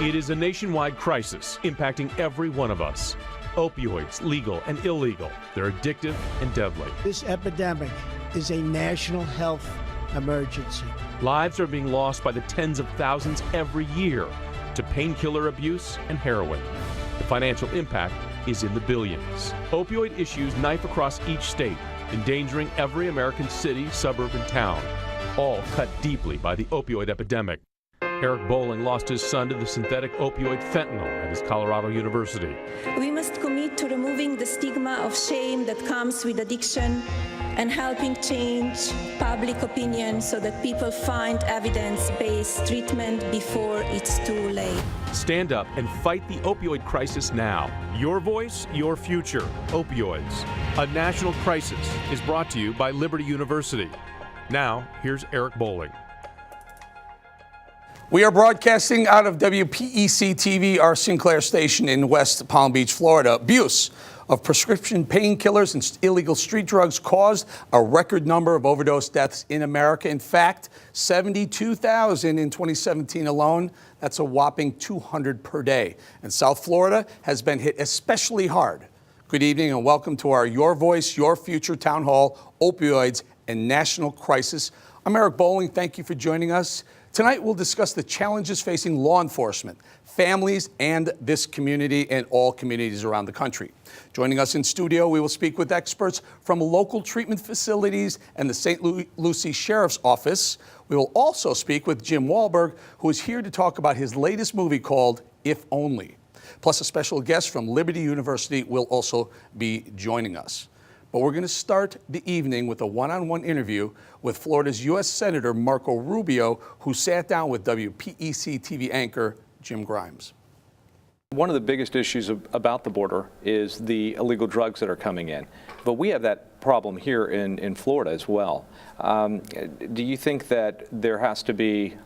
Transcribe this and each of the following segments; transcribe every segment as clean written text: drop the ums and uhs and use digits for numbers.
It is a nationwide crisis impacting every one of us. Opioids, legal and illegal, they're addictive and deadly. This epidemic is a national health emergency. Lives are being lost by the tens of thousands every year to painkiller abuse and heroin. The financial impact is in the billions. Opioid issues knife across each state, endangering every American city, suburb, and town, all cut deeply by the opioid epidemic. Eric Bowling lost his son to the synthetic opioid fentanyl at his Colorado University. We must commit to removing the stigma of shame that comes with addiction and helping change public opinion so that people find evidence-based treatment before it's too late. Stand up and fight the opioid crisis now. Your voice, your future. Opioids. A national crisis is brought to you by Liberty University. Now, here's Eric Bowling. We are broadcasting out of WPEC-TV, our Sinclair station in West Palm Beach, Florida. Abuse of prescription painkillers and illegal street drugs caused a record number of overdose deaths in America. In fact, 72,000 in 2017 alone. That's a whopping 200 per day. And South Florida has been hit especially hard. Good evening and welcome to our Your Voice, Your Future Town Hall, Opioids and National Crisis. I'm Eric Bowling. Thank you for joining us. Tonight, we'll discuss the challenges facing law enforcement, families, and this community and all communities around the country. Joining us in studio, we will speak with experts from local treatment facilities and the St. Lucie Sheriff's Office. We will also speak with Jim Wahlberg, who is here to talk about his latest movie called If Only. Plus, a special guest from Liberty University will also be joining us. But we're going to start the evening with a one-on-one interview with Florida's U.S. Senator Marco Rubio, who sat down with WPEC TV anchor Jim Grimes. One of the biggest issues about the border is the illegal drugs that are coming in. But we have that problem here in Florida as well. Do you think that there has to be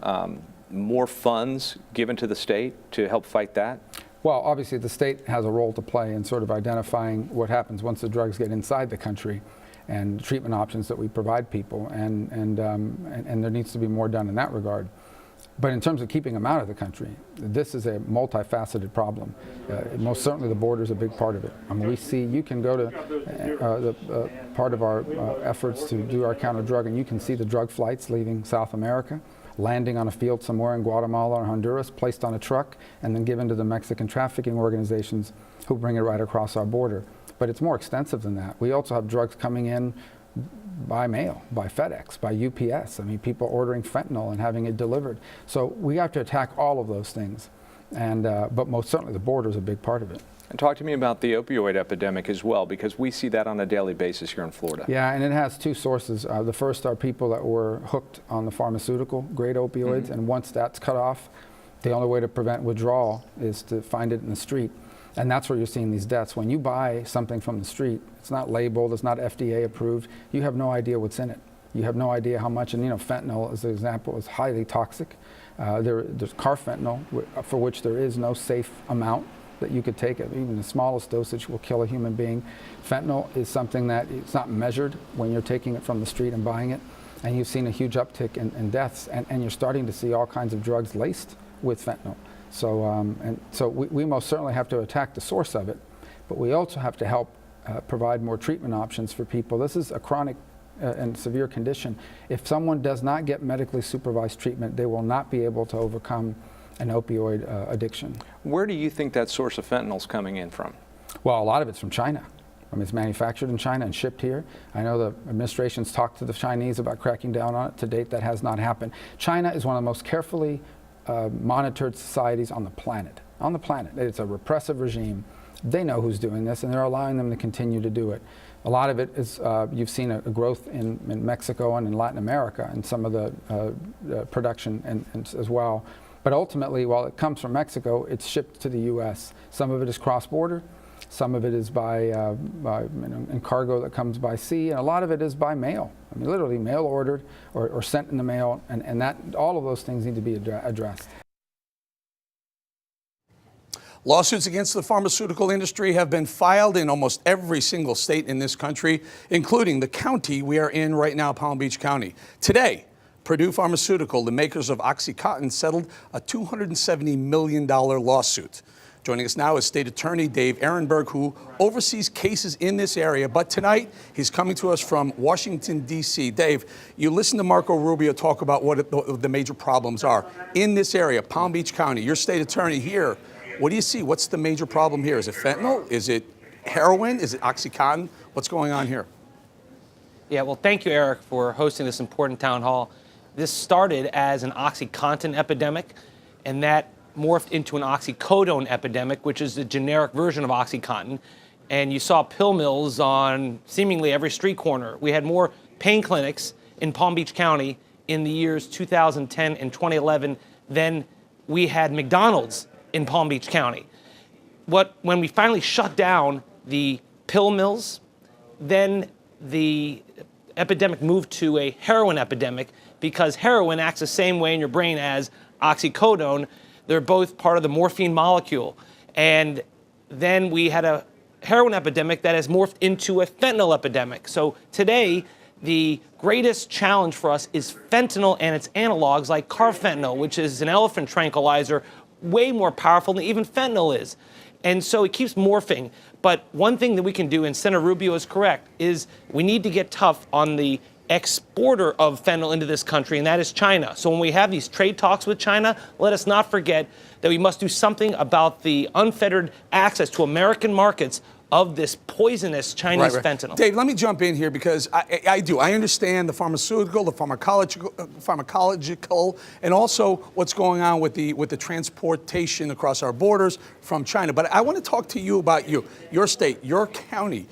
more funds given to the state to help fight that? Well, obviously the state has a role to play in sort of identifying what happens once the drugs get inside the country and treatment options that we provide people, and there needs to be more done in that regard. But in terms of keeping them out of the country, this is a multifaceted problem. Most certainly the border is a big part of it. I mean, we see, you can go to the part of our efforts to do our counter drug, and you can see the drug flights leaving South America, landing on a field somewhere in Guatemala or Honduras, placed on a truck, and then given to the Mexican trafficking organizations who bring it right across our border. But it's more extensive than that. We also have drugs coming in by mail, by FedEx, by UPS. I mean, people ordering fentanyl and having it delivered. So we have to attack all of those things. And, but most certainly the border is a big part of it. And talk to me about the opioid epidemic as well, because we see that on a daily basis here in Florida. Yeah, and it has two sources. The first are people that were hooked on the pharmaceutical grade opioids, and once that's cut off, the only way to prevent withdrawal is to find it in the street. And that's where you're seeing these deaths. When you buy something from the street, it's not labeled, it's not FDA approved, you have no idea what's in it. You have no idea how much, and you know, fentanyl, as an example, is highly toxic. There's carfentanil, for which there is no safe amount that you could take. Even the smallest dosage will kill a human being. Fentanyl is something that it's not measured when you're taking it from the street and buying it. And you've seen a huge uptick in deaths, and you're starting to see all kinds of drugs laced with fentanyl. So, we most certainly have to attack the source of it, but we also have to help provide more treatment options for people. This is a chronic and severe condition. If someone does not get medically supervised treatment, they will not be able to overcome an opioid addiction. Where do you think that source of fentanyl is coming in from? Well, a lot of it's from China. I mean, it's manufactured in China and shipped here. I know the administration's talked to the Chinese about cracking down on it. To date, that has not happened. China is one of the most carefully monitored societies on the planet. On the planet. It's a repressive regime. They know who's doing this, and they're allowing them to continue to do it. A lot of it is, you've seen a growth in Mexico and in Latin America and some of the production and as well. But ultimately, while it comes from Mexico, it's shipped to the U.S. Some of it is cross-border. Some of it is by in cargo that comes by sea, and a lot of it is by mail. I mean, literally mail ordered or sent in the mail, and that all of those things need to be addressed. Lawsuits against the pharmaceutical industry have been filed in almost every single state in this country, including the county we are in right now, Palm Beach County. Today, Purdue Pharmaceutical, the makers of OxyContin, settled a $270 million lawsuit. Joining us now is State Attorney Dave Ehrenberg, who oversees cases in this area. But tonight, he's coming to us from Washington, D.C. Dave, you listened to Marco Rubio talk about what the major problems are in this area, Palm Beach County. You're State Attorney here. What do you see? What's the major problem here? Is it fentanyl? Is it heroin? Is it OxyContin? What's going on here? Yeah, well, thank you, Eric, for hosting this important town hall. This started as an OxyContin epidemic, and that morphed into an oxycodone epidemic, which is the generic version of OxyContin. And you saw pill mills on seemingly every street corner. We had more pain clinics in Palm Beach County in the years 2010 and 2011 than we had McDonald's in Palm Beach County. When we finally shut down the pill mills, then the epidemic moved to a heroin epidemic, because heroin acts the same way in your brain as oxycodone. They're both part of the morphine molecule. And then we had a heroin epidemic that has morphed into a fentanyl epidemic. So today, the greatest challenge for us is fentanyl and its analogs like carfentanil, which is an elephant tranquilizer, way more powerful than even fentanyl is. And so it keeps morphing. But one thing that we can do, and Senator Rubio is correct, is we need to get tough on the exporter of fentanyl into this country, and that is China. So when we have these trade talks with China, let us not forget that we must do something about the unfettered access to American markets of this poisonous Chinese fentanyl. Dave, let me jump in here, because I understand the pharmaceutical, the pharmacological, and also what's going on with the transportation across our borders from China. But I want to talk to you about your state, your county.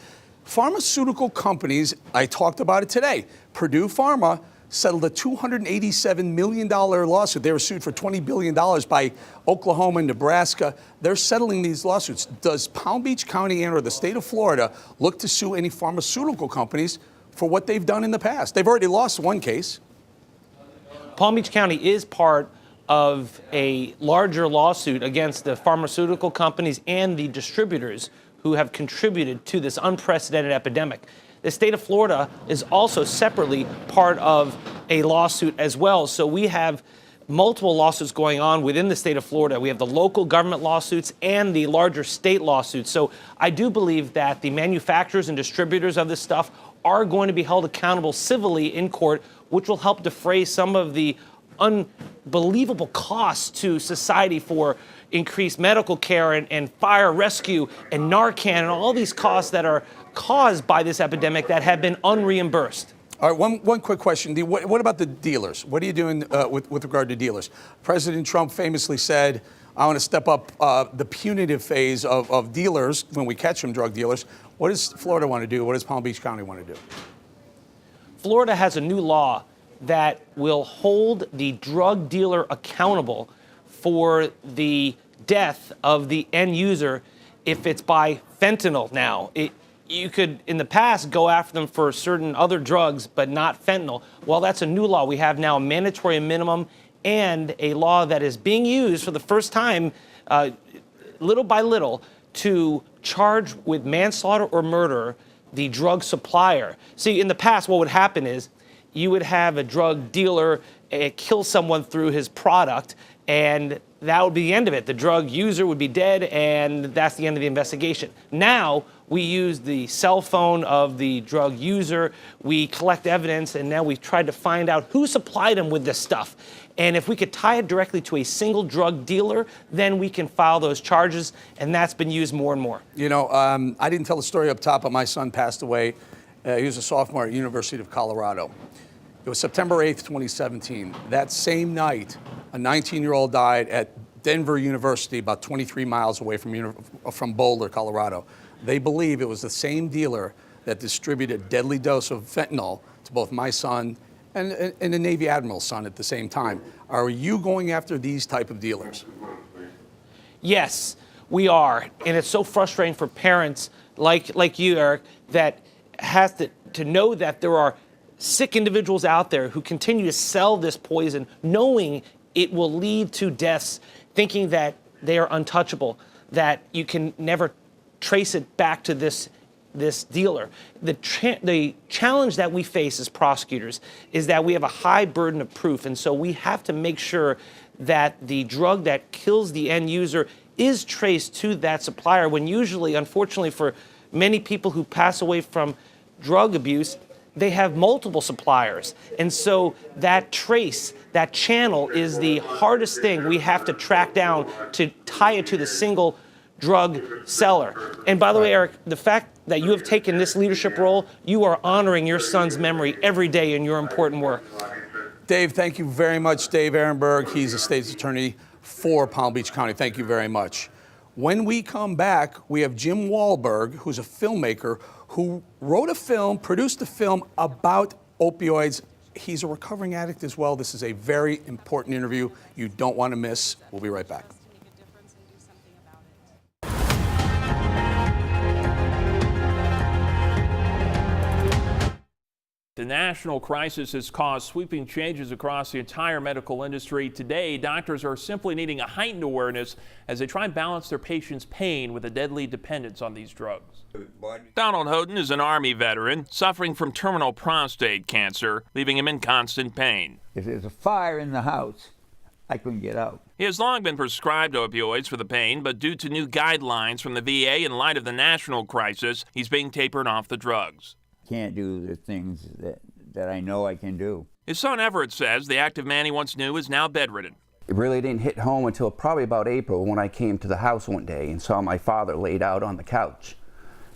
Pharmaceutical companies, I talked about it today. Purdue Pharma settled a $287 million lawsuit. They were sued for $20 billion by Oklahoma and Nebraska. They're settling these lawsuits. Does Palm Beach County and or the state of Florida look to sue any pharmaceutical companies for what they've done in the past? They've already lost one case. Palm Beach County is part of a larger lawsuit against the pharmaceutical companies and the distributors who have contributed to this unprecedented epidemic. The state of Florida is also separately part of a lawsuit as well. So we have multiple lawsuits going on within the state of Florida. We have the local government lawsuits and the larger state lawsuits. So I do believe that the manufacturers and distributors of this stuff are going to be held accountable civilly in court, which will help defray some of the unbelievable costs to society for increased medical care and fire rescue and Narcan and all these costs that are caused by this epidemic that have been unreimbursed. All right, one quick question. What about the dealers? What are you doing with regard to dealers? President Trump famously said, I want to step up the punitive phase of dealers when we catch them, drug dealers. What does Florida want to do? What does Palm Beach County want to do? Florida has a new law that will hold the drug dealer accountable for the death of the end user if it's by fentanyl now. You could, in the past, go after them for certain other drugs, but not fentanyl. Well, that's a new law. We have now a mandatory minimum and a law that is being used for the first time, little by little, to charge with manslaughter or murder the drug supplier. See, in the past, what would happen is you would have a drug dealer kill someone through his product, and that would be the end of it. The drug user would be dead, and that's the end of the investigation. Now, we use the cell phone of the drug user, we collect evidence, and now we've tried to find out who supplied him with this stuff. And if we could tie it directly to a single drug dealer, then we can file those charges, and that's been used more and more. You know, I didn't tell the story up top, but my son passed away. He was a sophomore at University of Colorado. It was September 8th, 2017. That same night, a 19-year-old died at Denver University, about 23 miles away from Boulder, Colorado. They believe it was the same dealer that distributed a deadly dose of fentanyl to both my son and a Navy admiral's son at the same time. Are you going after these type of dealers? Yes, we are. And it's so frustrating for parents like you, Eric, that has to know that there are sick individuals out there who continue to sell this poison, knowing it will lead to deaths, thinking that they are untouchable, that you can never trace it back to this this dealer. The challenge that we face as prosecutors is that we have a high burden of proof, and so we have to make sure that the drug that kills the end user is traced to that supplier, when usually, unfortunately, for many people who pass away from drug abuse, they have multiple suppliers. And so that trace, that channel, is the hardest thing we have to track down to tie it to the single drug seller. And by the way, Eric, the fact that you have taken this leadership role, you are honoring your son's memory every day in your important work. Dave, thank you very much. Dave Ehrenberg, he's a state's attorney for Palm Beach County. Thank you very much. When we come back, we have Jim Wahlberg, who's a filmmaker who wrote a film, produced a film about opioids. He's a recovering addict as well. This is a very important interview you don't want to miss. We'll be right back. The national crisis has caused sweeping changes across the entire medical industry. Today, doctors are simply needing a heightened awareness as they try and balance their patients' pain with a deadly dependence on these drugs. Donald Houghton is an Army veteran suffering from terminal prostate cancer, leaving him in constant pain. If there's a fire in the house, I couldn't get out. He has long been prescribed opioids for the pain, but due to new guidelines from the VA in light of the national crisis, he's being tapered off the drugs. Can't do the things that I know I can do. His son Everett says the active man he once knew is now bedridden. It really didn't hit home until probably about April, when I came to the house one day and saw my father laid out on the couch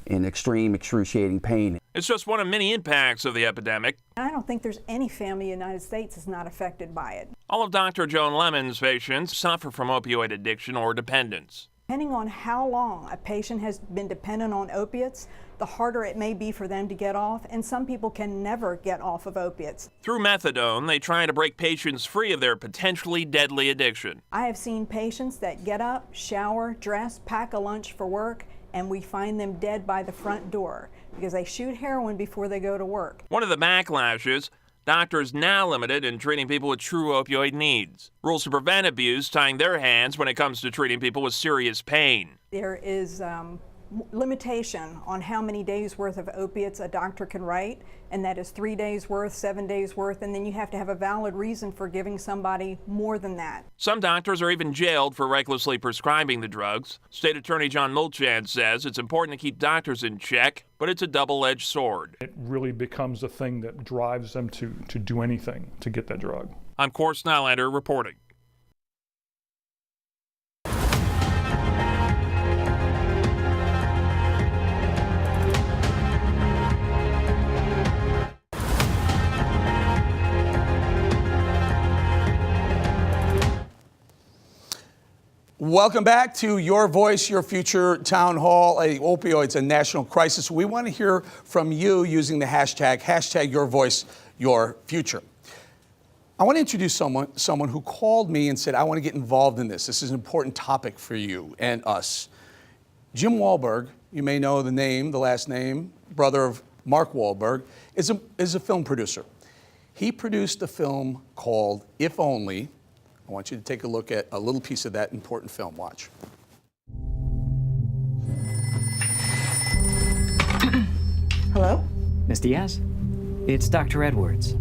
in extreme, excruciating pain. It's just one of many impacts of the epidemic. I don't think there's any family in the United States that's not affected by it. All of Dr. Joan Lemon's patients suffer from opioid addiction or dependence. Depending on how long a patient has been dependent on opiates, the harder it may be for them to get off, and some people can never get off of opiates. Through methadone, they try to break patients free of their potentially deadly addiction. I have seen patients that get up, shower, dress, pack a lunch for work, and we find them dead by the front door because they shoot heroin before they go to work. One of the backlashes, doctors now limited in treating people with true opioid needs. Rules to prevent abuse tying their hands when it comes to treating people with serious pain. There is limitation on how many days worth of opiates a doctor can write, and that is 3 days worth, 7 days worth, and then you have to have a valid reason for giving somebody more than that. Some doctors are even jailed for recklessly prescribing the drugs. State Attorney John Mulchan says it's important to keep doctors in check, but it's a double-edged sword. It really becomes a thing that drives them to do anything to get that drug. I'm Cor Snellender reporting. Welcome back to Your Voice, Your Future Town Hall. Opioids, a national crisis. We want to hear from you using the hashtag #YourVoiceYourFuture. I want to introduce someone who called me and said, I want to get involved in this. This is an important topic for you and us. Jim Wahlberg, you may know the name, the last name, brother of Mark Wahlberg, is a film producer. He produced a film called If Only. I want you to take a look at a little piece of that important film. Watch. Hello? Ms. Diaz? It's Dr. Edwards.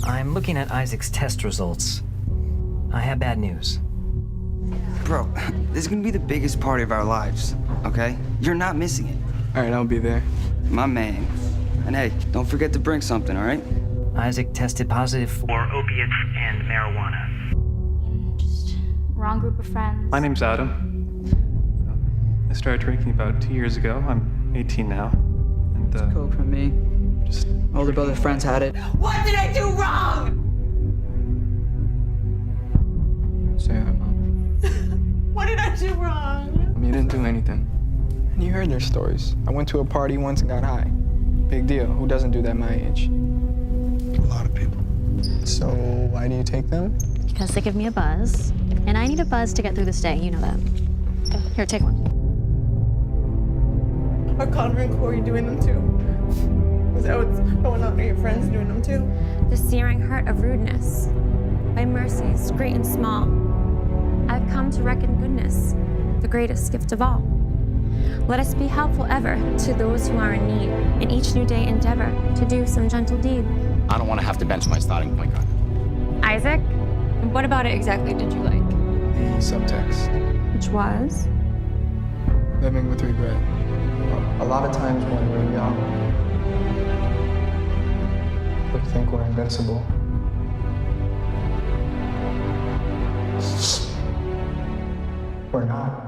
I'm looking at Isaac's test results. I have bad news. Bro, this is gonna be the biggest party of our lives, okay? You're not missing it. All right, I'll be there. My man. And hey, don't forget to bring something, all right? Isaac tested positive for opiates and marijuana. Wrong group of friends. My name's Adam. I started drinking about 2 years ago. I'm 18 now. And coke from me. Just older brother's friends had it. What did I do wrong? Say hi, Mom. What did I do wrong? I mean, you didn't do anything. And you heard their stories. I went to a party once and got high. Big deal. Who doesn't do that my age? A lot of people. So why do you take them? Because they give me a buzz, and I need a buzz to get through this day. You know that. Here, take one. Are Connor and Corey doing them too? Is that what's going on? Are your friends doing them too? The searing heart of rudeness. By mercies, great and small. I've come to reckon goodness, the greatest gift of all. Let us be helpful ever to those who are in need, and each new day endeavor to do some gentle deed. I don't want to have to bench my starting point guard. Isaac, what about it exactly did you like? The subtext. Which was? Living with regret. A lot of times when we're young, we think we're invincible. We're not.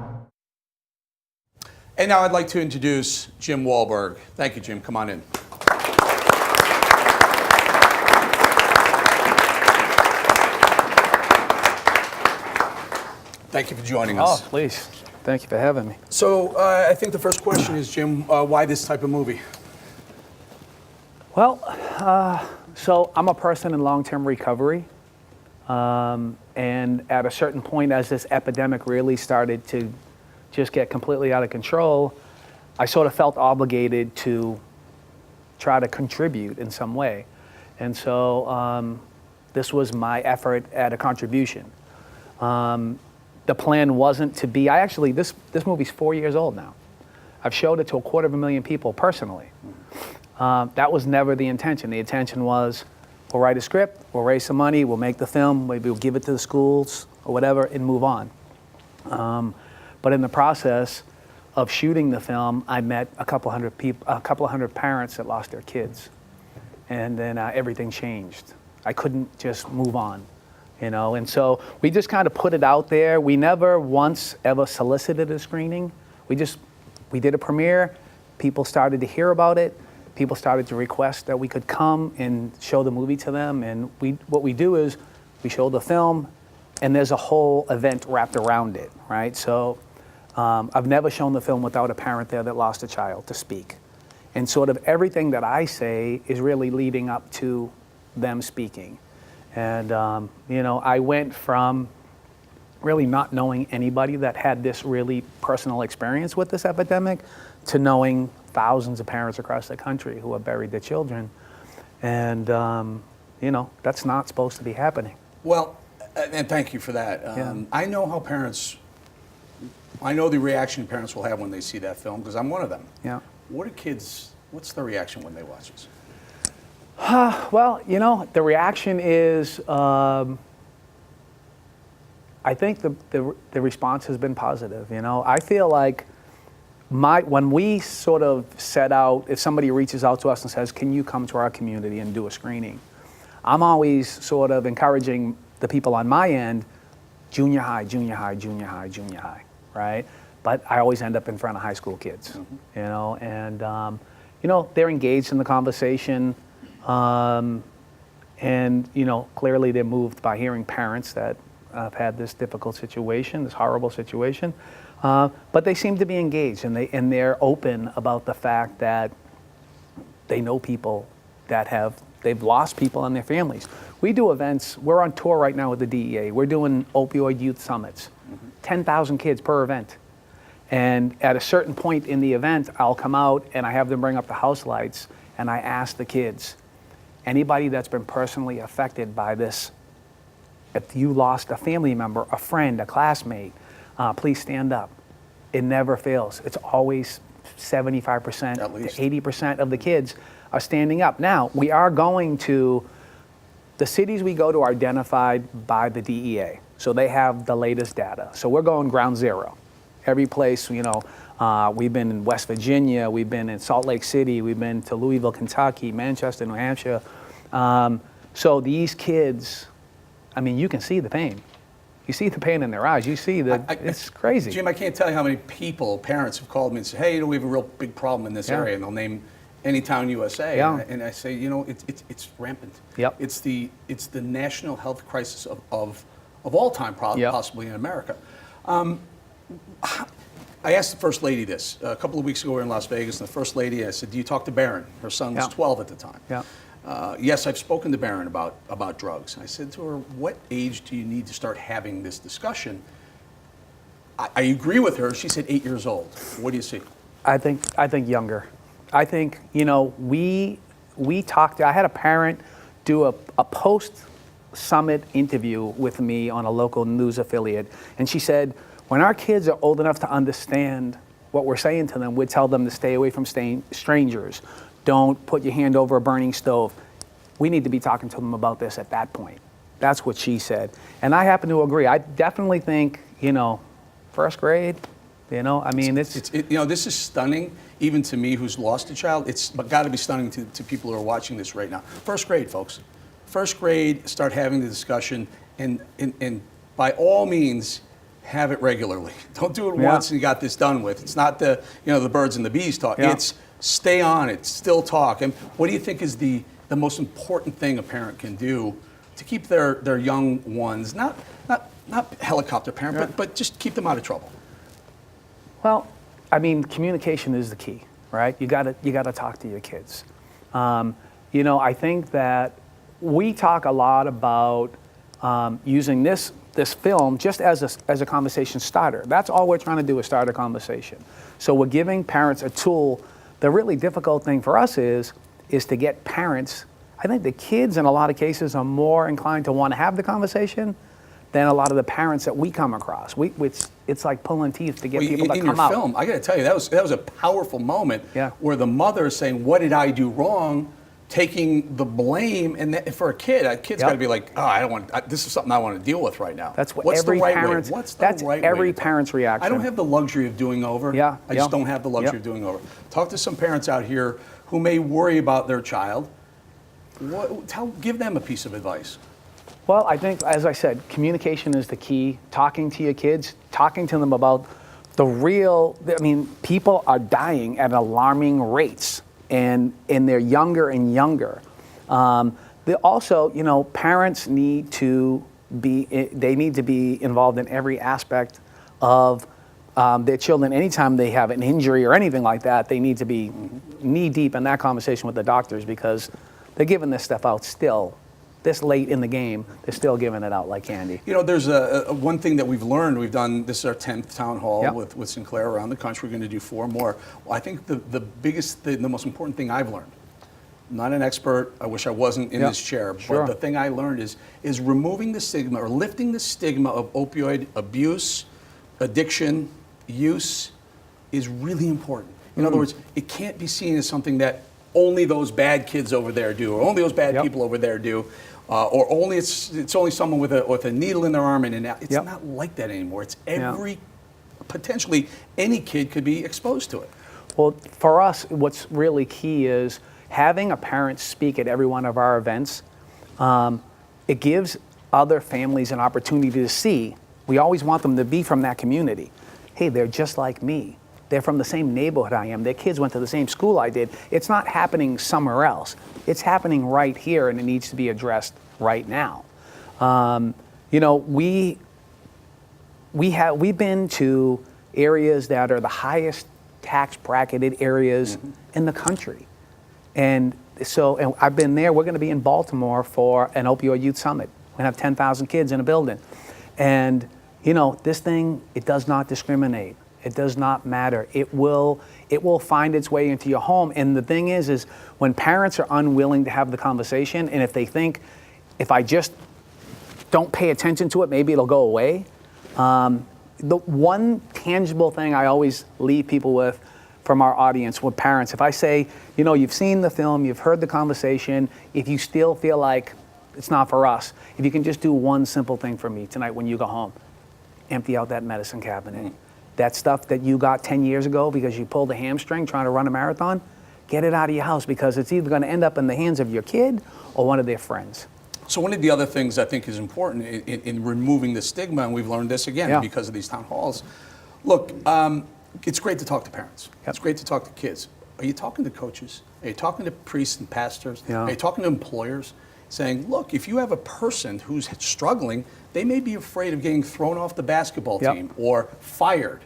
And now I'd like to introduce Jim Wahlberg. Thank you, Jim. Come on in. Thank you for joining us. Oh, please. Thank you for having me. So I think the first question is, Jim, why this type of movie? Well, so I'm a person in long-term recovery. And at a certain point, as this epidemic really started to just get completely out of control, I sort of felt obligated to try to contribute in some way. And so this was my effort at a contribution. The plan wasn't to be, this movie's 4 years old now. I've showed it to 250,000 people personally. That was never the intention. The intention was, we'll write a script, we'll raise some money, we'll make the film, maybe we'll give it to the schools or whatever and move on. But in the process of shooting the film, I met a couple hundred parents that lost their kids. And then everything changed. I couldn't just move on, you know? And so we just kind of put it out there. We never once ever solicited a screening. We did a premiere, people started to hear about it, people started to request that we could come and show the movie to them. And what we do is we show the film and there's a whole event wrapped around it, right? So I've never shown the film without a parent there that lost a child to speak. And sort of everything that I say is really leading up to them speaking. And, you know, I went from really not knowing anybody that had this really personal experience with this epidemic to knowing thousands of parents across the country who have buried their children. And, you know, that's not supposed to be happening. Well, and thank you for that. I know how parents, I know the reaction parents will have when they see that film, because I'm one of them. Yeah. What's their reaction when they watch this? Well, you know, the reaction is, I think the response has been positive. You know, I feel like when we sort of set out, if somebody reaches out to us and says, can you come to our community and do a screening? I'm always sort of encouraging the people on my end, junior high, junior high, junior high, junior high, right? But I always end up in front of high school kids, you know, and, you know, they're engaged in the conversation. And, you know, clearly they're moved by hearing parents that have had this difficult situation, this horrible situation. But they seem to be engaged, and they're open about the fact that they know people that they've lost people in their families. We do events, we're on tour right now with the DEA. We're doing opioid youth summits, 10,000 kids per event. And at a certain point in the event, I'll come out and I have them bring up the house lights and I ask the kids, anybody that's been personally affected by this, if you lost a family member, a friend, a classmate, please stand up. It never fails. It's always 75% to 80% of the kids are standing up. Now, we are going to, the cities we go to are identified by the DEA. So they have the latest data. So we're going ground zero. Every place, you know, we've been in West Virginia, we've been in Salt Lake City, we've been to Louisville, Kentucky, Manchester, New Hampshire. So these kids, I mean, you can see the pain. You see the pain in their eyes. You see that it's crazy. Jim, I can't tell you how many parents have called me and said, hey, you know, we have a real big problem in this area, and they'll name any town USA. Yeah. And I say, you know, it's rampant. Yep. It's the national health crisis of all time, possibly in America. I asked the First Lady this. A couple of weeks ago we were in Las Vegas, and the First Lady, I said, do you talk to Barron? Her son was 12 at the time. Yeah. Yes, I've spoken to Barron about drugs. I said to her, what age do you need to start having this discussion? I agree with her. She said 8 years old. What do you see? I think younger. I think, you know, we talked, I had a parent do a post-summit interview with me on a local news affiliate, and she said, when our kids are old enough to understand what we're saying to them, we'd tell them to stay away from strangers. Don't put your hand over a burning stove. We need to be talking to them about this at that point. That's what she said. And I happen to agree. I definitely think, first grade, I mean, this is stunning, even to me who's lost a child. It's got to be stunning to people who are watching this right now. First grade, folks. First grade, start having the discussion, and by all means, have it regularly. Don't do it once and you got this done with. It's not the birds and the bees talk. Yeah. It's stay on it, still talk. And what do you think is the most important thing a parent can do to keep their young ones, not helicopter parent, but just keep them out of trouble? Well, I mean, communication is the key, right? You got to talk to your kids. I think that we talk a lot about using this film just as a conversation starter. That's all we're trying to do is start a conversation. So we're giving parents a tool. The really difficult thing for us is to get parents. I think the kids in a lot of cases are more inclined to want to have the conversation than a lot of the parents that we come across. It's like pulling teeth to get people to come out. In your film, I got to tell you, that was a powerful moment where the mother is saying, "What did I do wrong?" Taking the blame, and for a kid's got to be like, "Oh, I don't want. This is something I want to deal with right now." That's what What's every the right parent's. way? What's the that's right every way parent's reaction. I don't have the luxury of doing over. I just don't have the luxury of doing over. Talk to some parents out here who may worry about their child. Give them a piece of advice. Well, I think, as I said, communication is the key. Talking to your kids, talking to them about the real. I mean, people are dying at alarming rates, and they're younger and younger. Also, parents need to be involved in every aspect of their children. Anytime they have an injury or anything like that, they need to be knee deep in that conversation with the doctors because they're giving this stuff out still. This late in the game, they're still giving it out like candy. There's one thing that we've learned. We've done, this is our 10th town hall with Sinclair around the country. We're going to do 4 more. Well, I think the most important thing I've learned, I'm not an expert, I wish I wasn't in this chair, but the thing I learned is removing the stigma or lifting the stigma of opioid abuse, addiction, use is really important. In other words, it can't be seen as something that only those bad kids over there do, or only those bad people over there do, or only it's only someone with a needle in their arm, and it's not like that anymore. It's potentially any kid could be exposed to it. Well, for us, what's really key is having a parent speak at every one of our events. It gives other families an opportunity to see. We always want them to be from that community. Hey, they're just like me. They're from the same neighborhood I am. Their kids went to the same school I did. It's not happening somewhere else. It's happening right here, and it needs to be addressed right now. We've been to areas that are the highest tax bracketed areas in the country, and I've been there. We're going to be in Baltimore for an opioid youth summit. We're going to have 10,000 kids in a building, and this thing, it does not discriminate. It does not matter. It will find its way into your home. And the thing is when parents are unwilling to have the conversation, and if they think, if I just don't pay attention to it, maybe it'll go away. The one tangible thing I always leave people with from our audience, with parents, if I say, you've seen the film, you've heard the conversation, if you still feel like it's not for us, if you can just do one simple thing for me tonight when you go home, empty out that medicine cabinet. That stuff that you got 10 years ago because you pulled a hamstring trying to run a marathon, get it out of your house because it's either going to end up in the hands of your kid or one of their friends. So one of the other things I think is important in removing the stigma, and we've learned this again because of these town halls, look, it's great to talk to parents. It's great to talk to kids. Are you talking to coaches? Are you talking to priests and pastors? Are you talking to employers? Saying, look, if you have a person who's struggling, they may be afraid of getting thrown off the basketball team or fired.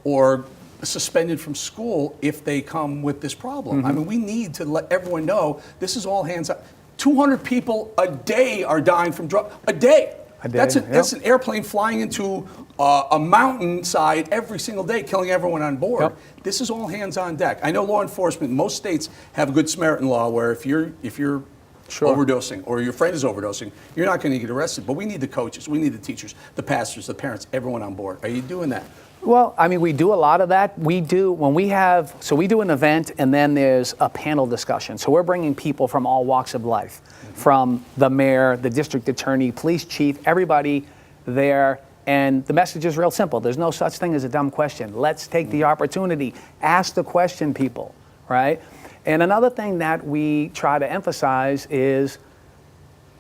Or suspended from school if they come with this problem. I mean, we need to let everyone know this is all hands up. 200 people a day are dying from drugs. A day. That's an airplane flying into a mountainside every single day, killing everyone on board. This is all hands on deck. I know law enforcement, most states have a Good Samaritan law where if you're overdosing, or your friend is overdosing, you're not going to get arrested. But we need the coaches, we need the teachers, the pastors, the parents, everyone on board. Are you doing that? Well, I mean, we do a lot of that. We do, when we have, so we do an event and then there's a panel discussion. So we're bringing people from all walks of life, from the mayor, the district attorney, police chief, everybody there. And the message is real simple. There's no such thing as a dumb question. Let's take the opportunity. Ask the question, people, right? And another thing that we try to emphasize is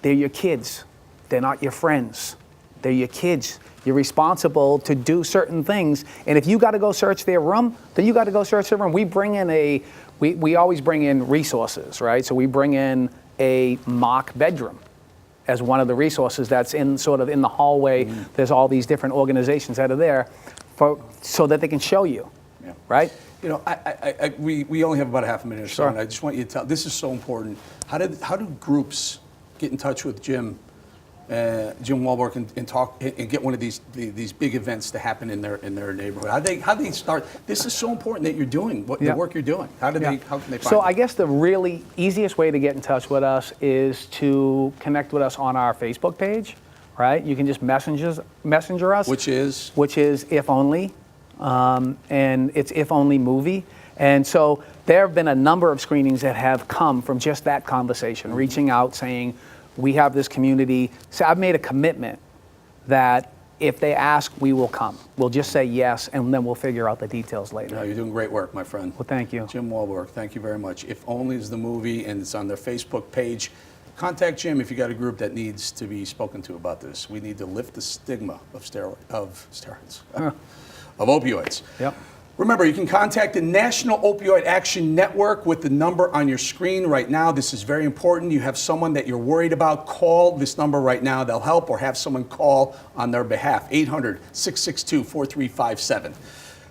they're your kids. They're not your friends. They're your kids. You're responsible to do certain things. And if you got to go search their room, then you got to go search their room. We bring in we always bring in resources, right? So we bring in a mock bedroom as one of the resources that's in sort of in the hallway. There's all these different organizations that are there so that they can show you, right? You know, we only have about a half a minute or so, and I just want you to tell, this is so important. How do groups get in touch with Jim Walberg and talk and get one of these big events to happen in their neighborhood? How do they start? This is so important that you're doing the work you're doing. How can they find So you? I guess the really easiest way to get in touch with us is to connect with us on our Facebook page, right? You can just messenger us, which is If Only, and it's If Only Movie. And so there have been a number of screenings that have come from just that conversation, reaching out saying, we have this community. So I've made a commitment that if they ask, we will come. We'll just say yes, and then we'll figure out the details later. No, you're doing great work, my friend. Well, thank you. Jim Walberg, thank you very much. If Only is the movie, and it's on their Facebook page. Contact Jim if you got a group that needs to be spoken to about this. We need to lift the stigma of steroids, of opioids. Yep. Remember, you can contact the National Opioid Action Network with the number on your screen right now. This is very important. You have someone that you're worried about, call this number right now. They'll help, or have someone call on their behalf. 800-662-4357.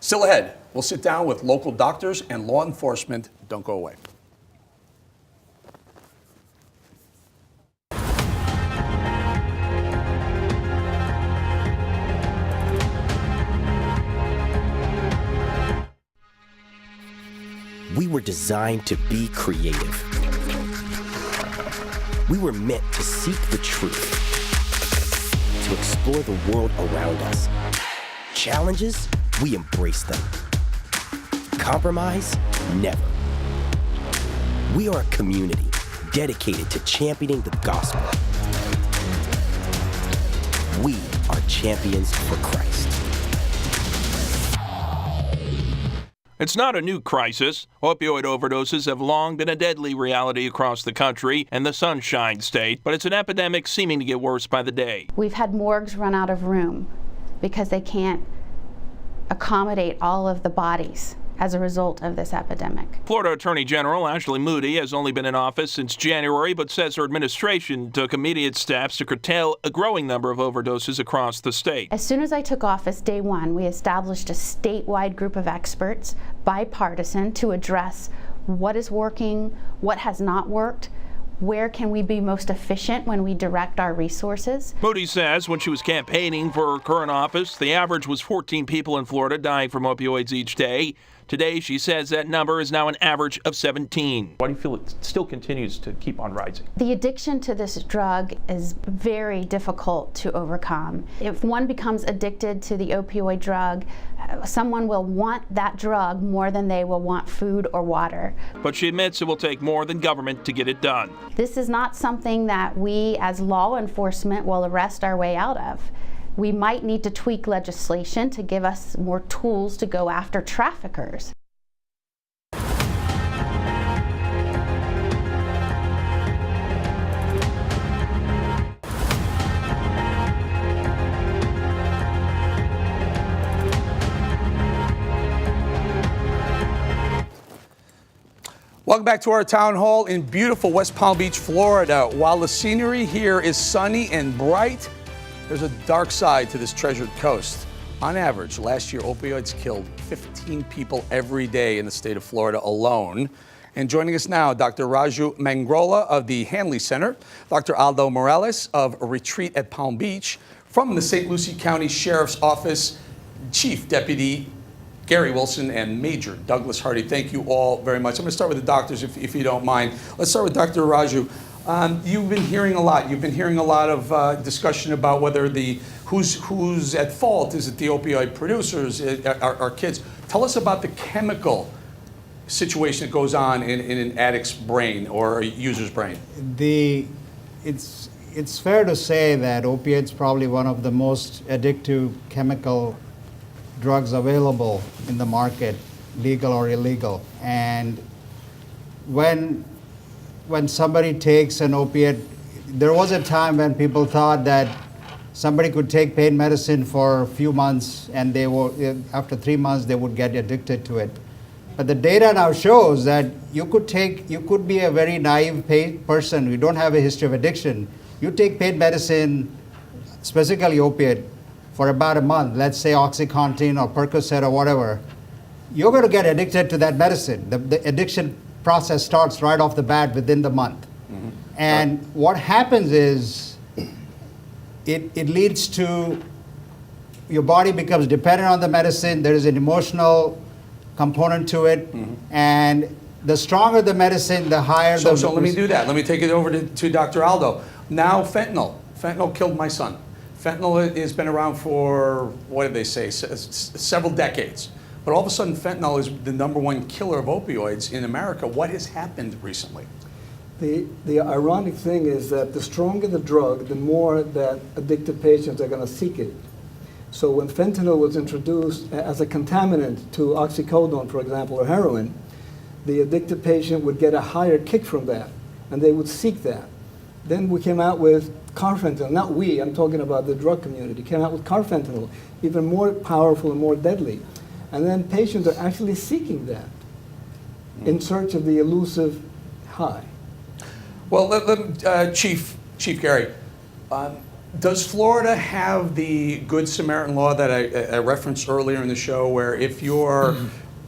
Still ahead, we'll sit down with local doctors and law enforcement. Don't go away. We were designed to be creative. We were meant to seek the truth, to explore the world around us. Challenges, we embrace them. Compromise, never. We are a community dedicated to championing the gospel. We are champions for Christ. It's not a new crisis. Opioid overdoses have long been a deadly reality across the country and the Sunshine State, but it's an epidemic seeming to get worse by the day. We've had morgues run out of room because they can't accommodate all of the bodies as a result of this epidemic. Florida Attorney General Ashley Moody has only been in office since January, but says her administration took immediate steps to curtail a growing number of overdoses across the state. As soon as I took office, day one, we established a statewide group of experts, bipartisan, to address what is working, what has not worked, where can we be most efficient when we direct our resources. Moody says when she was campaigning for her current office, the average was 14 people in Florida dying from opioids each day. Today, she says that number is now an average of 17. Why do you feel it still continues to keep on rising? The addiction to this drug is very difficult to overcome. If one becomes addicted to the opioid drug, someone will want that drug more than they will want food or water. But she admits it will take more than government to get it done. This is not something that we as law enforcement will arrest our way out of. We might need to tweak legislation to give us more tools to go after traffickers. Welcome back to our town hall in beautiful West Palm Beach, Florida. While the scenery here is sunny and bright, there's a dark side to this treasured coast. On average, last year, opioids killed 15 people every day in the state of Florida alone. And joining us now, Dr. Raju Mangrola of the Hanley Center, Dr. Aldo Morales of Retreat at Palm Beach, from the St. Lucie County Sheriff's Office, Chief Deputy Gary Wilson, and Major Douglas Hardy. Thank you all very much. I'm going to start with the doctors, if you don't mind. Let's start with Dr. Raju. You've been hearing a lot. You've been hearing a lot of discussion about whether who's at fault. Is it the opioid producers, our kids? Tell us about the chemical situation that goes on in an addict's brain or a user's brain. It's fair to say that opiates probably one of the most addictive chemical drugs available in the market, legal or illegal. And when somebody takes an opiate, there was a time when people thought that somebody could take pain medicine for a few months and after 3 months they would get addicted to it. But the data now shows that you could be a very naive person, you don't have a history of addiction. You take pain medicine, specifically opiate, for about a month, let's say OxyContin or Percocet or whatever, you're going to get addicted to that medicine. The addiction process starts right off the bat within the month. Mm-hmm. And what happens is it leads to your body becomes dependent on the medicine. There is an emotional component to it. Mm-hmm. And the stronger the medicine, the higher the... So let me do that. Let me take it over to Dr. Aldo. Now fentanyl. Fentanyl killed my son. Fentanyl has been around for, what did they say, several decades. But all of a sudden, fentanyl is the #1 killer of opioids in America. What has happened recently? The ironic thing is that the stronger the drug, the more that addicted patients are going to seek it. So when fentanyl was introduced as a contaminant to oxycodone, for example, or heroin, the addicted patient would get a higher kick from that, and they would seek that. Then we came out with carfentanil, not we, I'm talking about the drug community, came out with carfentanil, even more powerful and more deadly. And then patients are actually seeking that in search of the elusive high. Well, Chief Gary, does Florida have the Good Samaritan law that I referenced earlier in the show, where if you're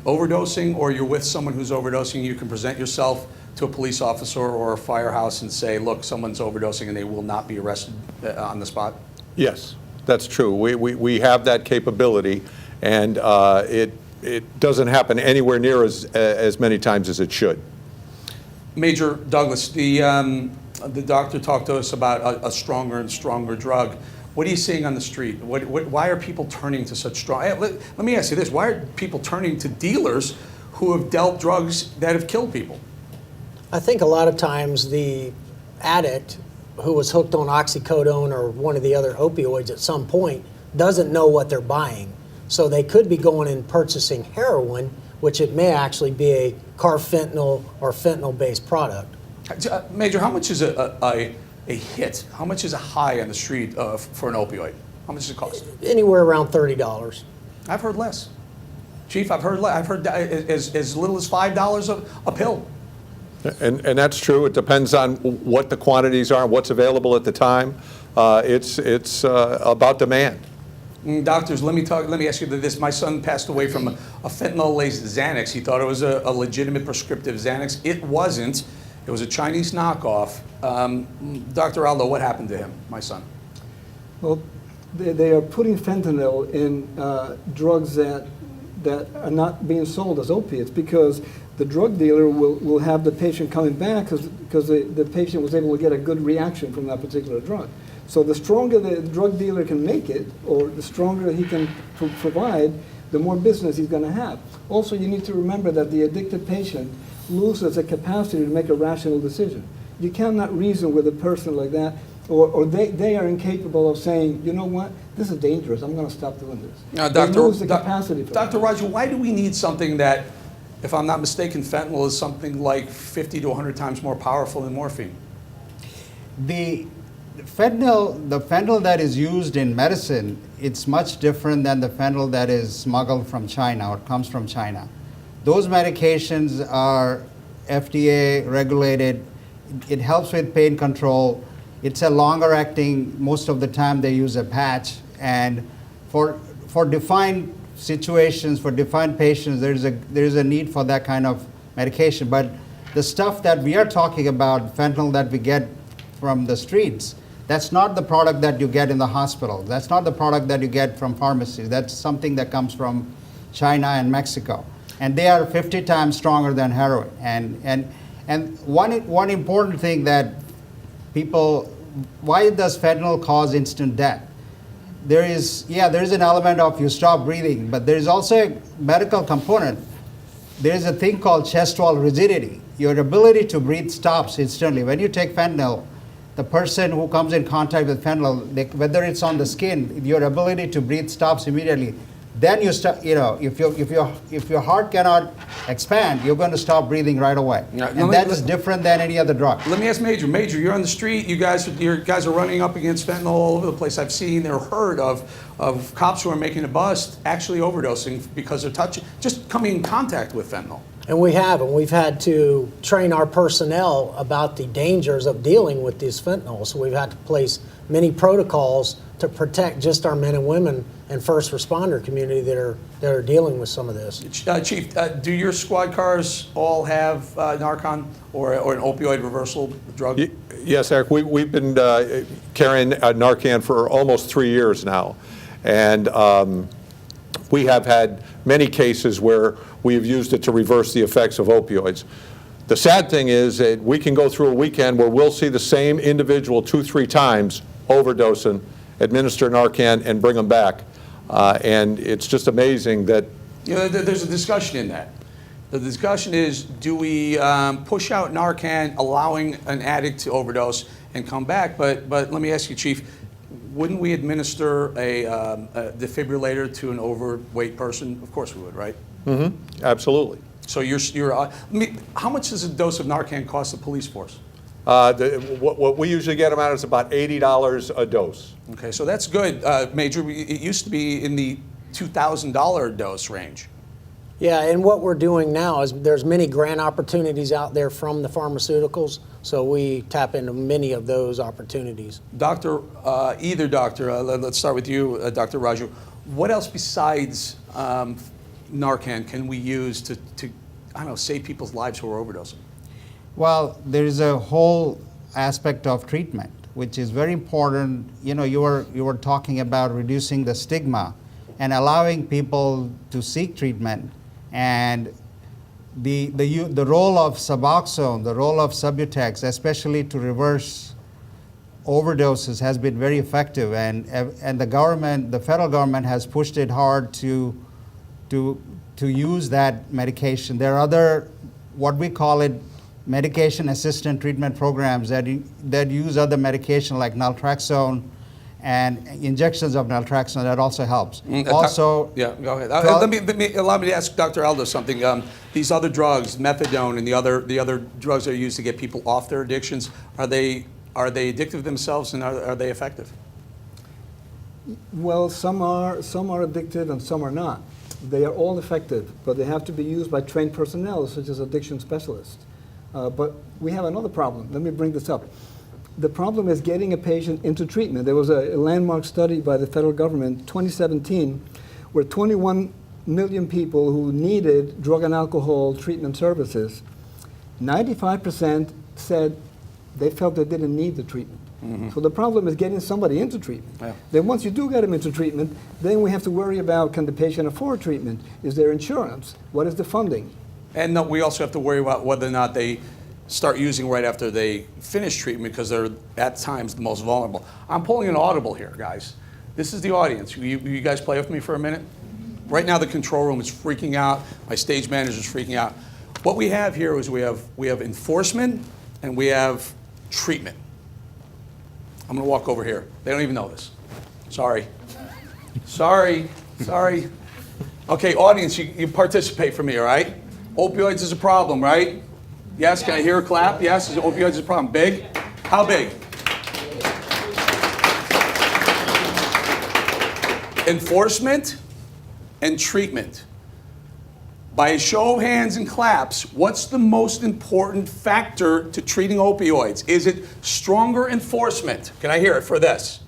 overdosing or you're with someone who's overdosing, you can present yourself to a police officer or a firehouse and say, look, someone's overdosing, and they will not be arrested on the spot? Yes, that's true. We have that capability, and it doesn't happen anywhere near as many times as it should. Major Douglas, the doctor talked to us about a stronger and stronger drug. What are you seeing on the street? Why are people turning to such strong? Let me ask you this: why are people turning to dealers who have dealt drugs that have killed people? I think a lot of times the addict who was hooked on oxycodone or one of the other opioids at some point doesn't know what they're buying. So they could be going and purchasing heroin, which it may actually be a carfentanil or fentanyl-based product. Major, how much is a hit? How much is a high on the street for an opioid? How much does it cost? Anywhere around $30. I've heard less. Chief, I've heard as little as $5 a pill. And that's true. It depends on what the quantities are, what's available at the time. It's about demand. Doctors, let me ask you this. My son passed away from a fentanyl-laced Xanax. He thought it was a legitimate prescriptive Xanax. It wasn't. It was a Chinese knockoff. Dr. Aldo, what happened to him, my son? Well, they are putting fentanyl in drugs that are not being sold as opiates, because the drug dealer will have the patient coming back because the patient was able to get a good reaction from that particular drug. So the stronger the drug dealer can make it, or the stronger he can provide, the more business he's going to have. Also, you need to remember that the addicted patient loses the capacity to make a rational decision. You cannot reason with a person like that, or they are incapable of saying, you know what, this is dangerous, I'm going to stop doing this. Now, they lose the capacity for Dr. Roger, why do we need something that, if I'm not mistaken, fentanyl is something like 50 to 100 times more powerful than morphine? The fentanyl that is used in medicine, it's much different than the fentanyl that is smuggled from China or comes from China. Those medications are FDA regulated. It helps with pain control. It's a longer acting. Most of the time they use a patch. And for defined situations, for defined patients, there's a need for that kind of medication. But the stuff that we are talking about, fentanyl that we get from the streets, that's not the product that you get in the hospital. That's not the product that you get from pharmacies. That's something that comes from China and Mexico. And they are 50 times stronger than heroin. And one important thing that why does fentanyl cause instant death? There is an element of you stop breathing, but there is also a medical component. There is a thing called chest wall rigidity. Your ability to breathe stops instantly. When you take fentanyl, the person who comes in contact with fentanyl, whether it's on the skin, your ability to breathe stops immediately. Then you start, if your heart cannot expand, you're going to stop breathing right away. Yeah, and that is different than any other drug. Let me ask Major. Major, you're on the street. You guys are running up against fentanyl all over the place. I've seen or heard of cops who are making a bust actually overdosing because they're just coming in contact with fentanyl. And we have, and we've had to train our personnel about the dangers of dealing with these fentanyl. So we've had to place many protocols to protect just our men and women and first responder community that are dealing with some of this. Chief, do your squad cars all have Narcan or an opioid reversal drug? Yes, Eric. We've been carrying Narcan for almost 3 years now, and we have had many cases where we have used it to reverse the effects of opioids. The sad thing is that we can go through a weekend where we'll see the same individual 2-3 times overdosing, administer Narcan, and bring them back. And it's just amazing that... There's a discussion in that. The discussion is, do we push out Narcan, allowing an addict to overdose and come back? But let me ask you, Chief, wouldn't we administer a defibrillator to an overweight person? Of course we would, right? Mm-hmm. Absolutely. So how much does a dose of Narcan cost the police force? What we usually get them at is about $80 a dose. Okay, so that's good, Major. It used to be in the $2,000 dose range. Yeah, and what we're doing now is there's many grant opportunities out there from the pharmaceuticals, so we tap into many of those opportunities. Let's start with you, Dr. Raju. What else besides Narcan can we use to I don't know, save people's lives who are overdosing? Well, there is a whole aspect of treatment, which is very important. You were talking about reducing the stigma and allowing people to seek treatment. And the role of Suboxone, the role of Subutex, especially to reverse overdoses, has been very effective. And the federal government has pushed it hard to use that medication. There are other, what we call it, medication assistant treatment programs that use other medication like naltrexone and injections of naltrexone. That also helps. Also, yeah, go ahead. Allow me to ask Dr. Aldo something. These other drugs, methadone and the other drugs that are used to get people off their addictions, are they addictive themselves, and are they effective? Well, some are addictive and some are not. They are all effective, but they have to be used by trained personnel, such as addiction specialists. But we have another problem. Let me bring this up. The problem is getting a patient into treatment. There was a landmark study by the federal government, 2017, where 21 million people who needed drug and alcohol treatment services, 95% said they felt they didn't need the treatment. Mm-hmm. So the problem is getting somebody into treatment. Yeah. Then once you do get them into treatment, then we have to worry about, can the patient afford treatment? Is there insurance? What is the funding? And we also have to worry about whether or not they start using right after they finish treatment, because they're at times the most vulnerable. I'm pulling an audible here, guys. This is the audience. You guys play with me for a minute? Right now the control room is freaking out. My stage manager is freaking out. What we have here is we have enforcement and we have treatment. I'm going to walk over here. They don't even know this. Sorry. Sorry. Okay, audience, you participate for me, all right? Opioids is a problem, right? Yes, can I hear a clap? Yes, opioids is a problem. Big? How big? Enforcement and treatment. By a show of hands and claps, what's the most important factor to treating opioids? Is it stronger enforcement? Can I hear it for this?